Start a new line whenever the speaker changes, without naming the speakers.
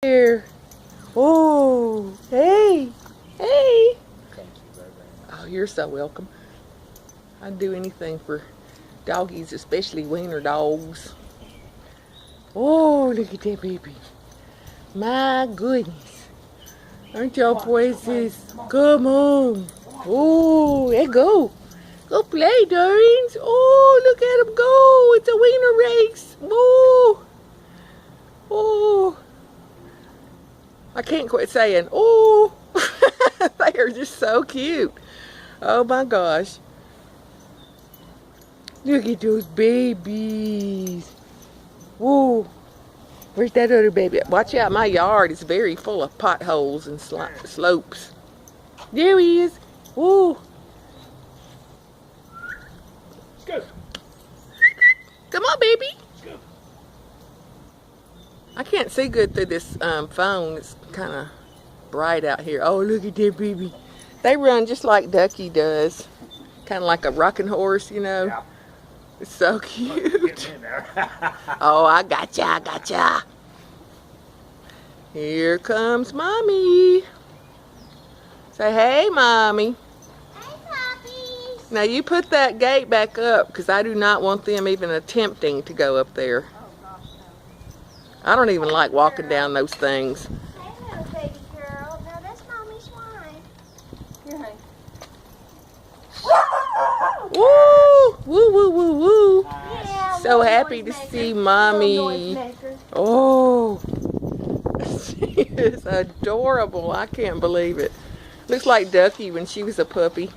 Here. Oh, hey, hey.
Thank you very, very much.
Oh, you're so welcome. I'd do anything for doggies, especially wiener dogs. Oh, look at that baby. My goodness. Aren't y'all voices? Come on. Oh, there go. Go play, darlings. Oh, look at them go. It's a wiener race. Oh. Oh. I can't quit saying, oh. They are just so cute. Oh my gosh. Look at those babies. Whoa. Where's that other baby? Watch out, my yard is very full of potholes and slopes. There he is. Whoa.
Go.
Come on, baby.
Go.
I can't see good through this phone. It's kind of bright out here. Oh, look at that baby. They run just like Ducky does. Kind of like a rocking horse, you know.
Yeah.
It's so cute. Oh, I gotcha, I gotcha. Here comes Mommy. Say, hey, Mommy.
Hey, puppies.
Now, you put that gate back up because I do not want them even attempting to go up there.
Oh, gosh,
I don't even like walking down those things.
no. Hey, little baby girl. Now, that's Mommy's wine. Here, honey.
Woo! Woo, woo, woo, woo.
Yeah,
So
little
happy to
noisemaker.
see
Little
Mommy.
noisemaker.
Oh, she is adorable. I can't believe it. Looks like Ducky when she was a puppy.